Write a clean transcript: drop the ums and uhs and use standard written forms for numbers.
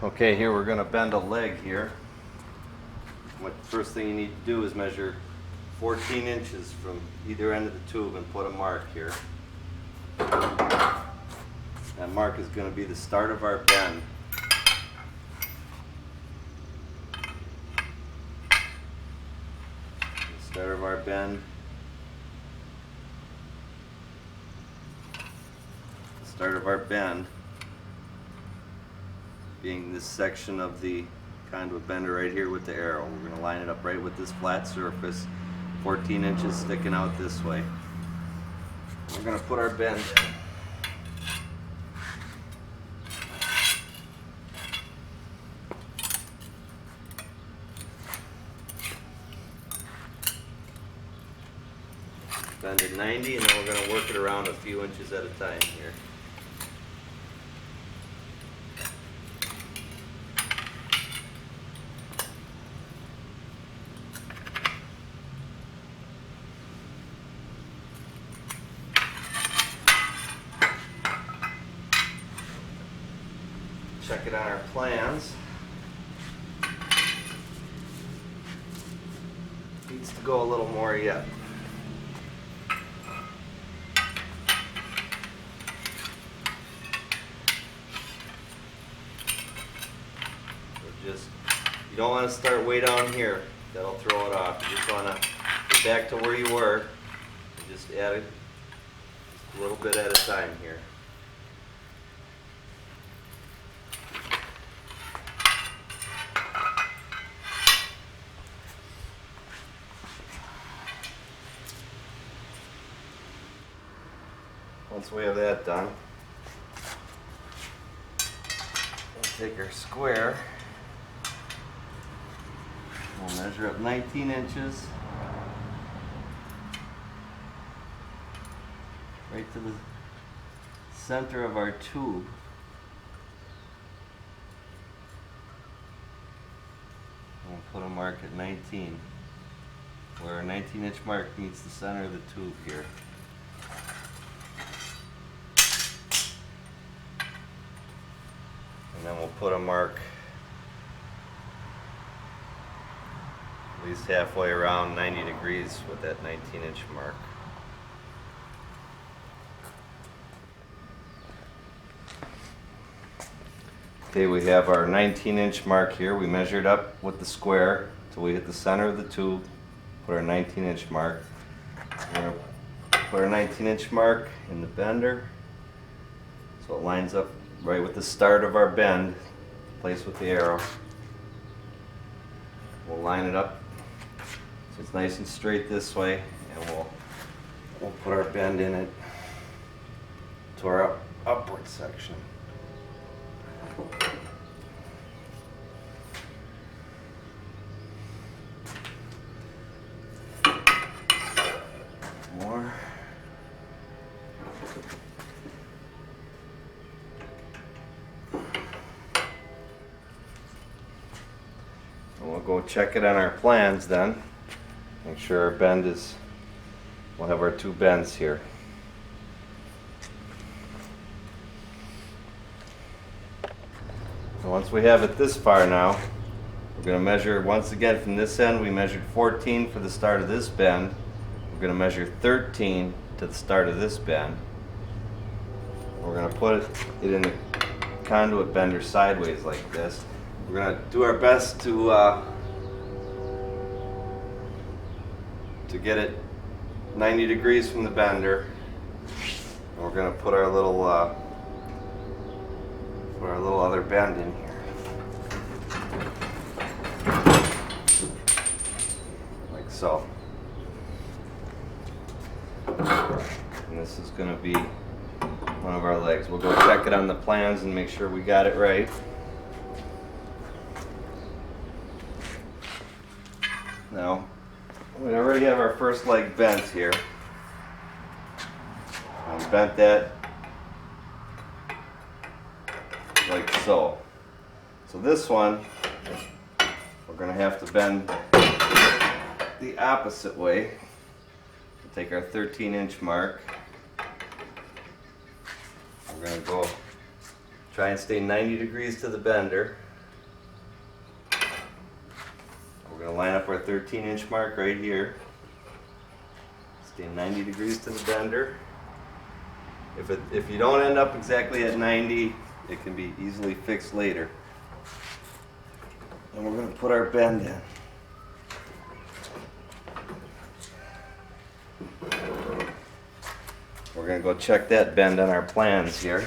Okay, here we're going to bend a leg here. What first thing you need to do is measure 14 inches from either end of the tube and put a mark here. That mark is going to be the start of our bend. The start of our bend. The start of our bend being this section of the conduit bender right here with the arrow. We're going to line it up right with this flat surface, 14 inches sticking out this way. We're going to put our bend in. Bend at 90, and then we're going to work it around a few inches at a time here. Check it on our plans. Needs to go a little more yet. You don't want to start way down here. That'll throw it off. You just want to get back to where you were and just add it just a little bit at a time here. Once we have that done, we'll take our square. We'll measure up 19 inches right to the center of our tube. We'll put a mark at 19, where our 19-inch mark meets the center of the tube here. And then we'll put a mark at least halfway around 90 degrees with that 19-inch mark. Okay, we have our 19-inch mark here. We measured up with the square until we hit the center of the tube. Put our 19-inch mark. We're going to put our 19-inch mark in the bender so it lines up right with the start of our bend, placed with the arrow. We'll line it up so it's nice and straight this way, and we'll put our bend in it to our upward section. More. And we'll go check it on our plans then. Make sure our bend is, we'll have our two bends here. And once we have it this far now, we're going to measure once again from this end. We measured 14 for the start of this bend. We're going to measure 13 to the start of this bend. We're going to put it in the conduit bender sideways like this. We're going to do our best to get it 90 degrees from the bender. And we're going to put our little other bend in here, like so. And this is going to be one of our legs. We'll go check it on the plans and make sure we got it right. Now, we already have our first leg bent here. I bent that like so. So this one, we're going to have to bend the opposite way. We'll take our 13-inch mark. We're going to go try and stay 90 degrees to the bender. We're going to line up our 13-inch mark right here. Stay 90 degrees to the bender. If you don't end up exactly at 90, it can be easily fixed later. And we're going to put our bend in. We're going to go check that bend on our plans here.